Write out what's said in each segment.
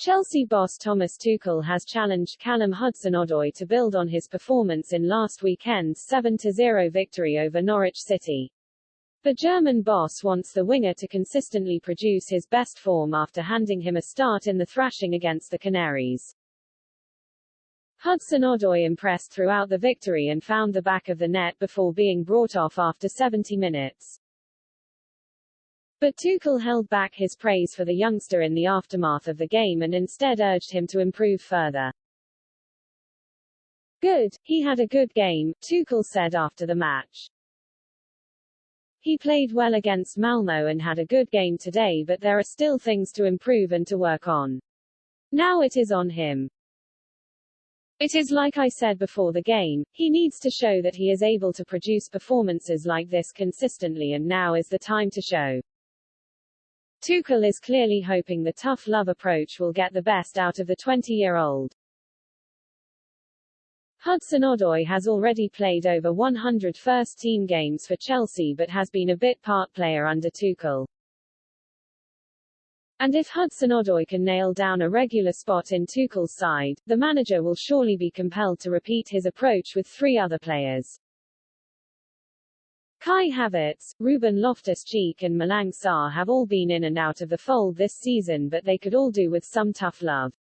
Chelsea boss Thomas Tuchel has challenged Callum Hudson Odoi to build on his performance in last weekend's 7-0 victory over Norwich City. The German boss wants the winger to consistently produce his best form after handing him a start in the thrashing against the Canaries. Hudson Odoi impressed throughout the victory and found the back of the net before being brought off after 70 minutes. But Tuchel held back his praise for the youngster in the aftermath of the game and instead urged him to improve further. "Good, he had a good game," Tuchel said after the match. "He played well against Malmo and had a good game today, but there are still things to improve and to work on. Now it is on him. It is like I said before the game, he needs to show that he is able to produce performances like this consistently, and now is the time to show." Tuchel is clearly hoping the tough love approach will get the best out of the 20-year-old. Hudson Odoi has already played over 100 first-team games for Chelsea but has been a bit part player under Tuchel. And if Hudson Odoi can nail down a regular spot in Tuchel's side, the manager will surely be compelled to repeat his approach with 3 other players. Kai Havertz, Ruben Loftus-Cheek and Malang Sarr have all been in and out of the fold this season, but they could all do with some tough love.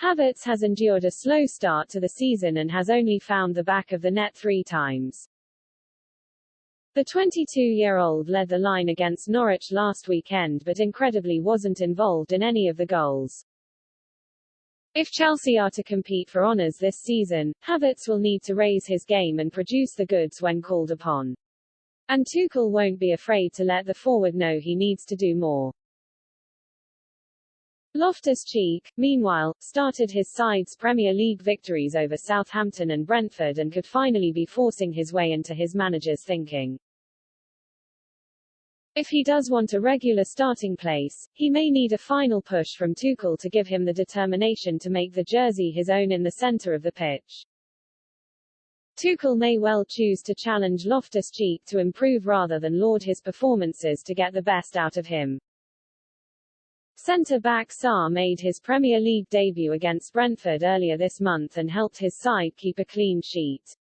Havertz has endured a slow start to the season and has only found the back of the net 3 times. The 22-year-old led the line against Norwich last weekend but incredibly wasn't involved in any of the goals. If Chelsea are to compete for honours this season, Havertz will need to raise his game and produce the goods when called upon. And Tuchel won't be afraid to let the forward know he needs to do more. Loftus-Cheek, meanwhile, started his side's Premier League victories over Southampton and Brentford and could finally be forcing his way into his manager's thinking. If he does want a regular starting place, he may need a final push from Tuchel to give him the determination to make the jersey his own in the centre of the pitch. Tuchel may well choose to challenge Loftus-Cheek to improve rather than laud his performances to get the best out of him. Centre-back Sarr made his Premier League debut against Brentford earlier this month and helped his side keep a clean sheet.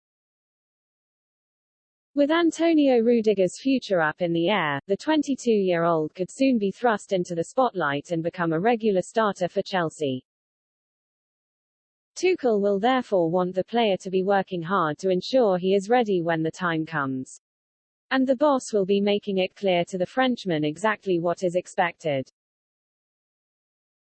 With Antonio Rudiger's future up in the air, the 22-year-old could soon be thrust into the spotlight and become a regular starter for Chelsea. Tuchel will therefore want the player to be working hard to ensure he is ready when the time comes. And the boss will be making it clear to the Frenchman exactly what is expected.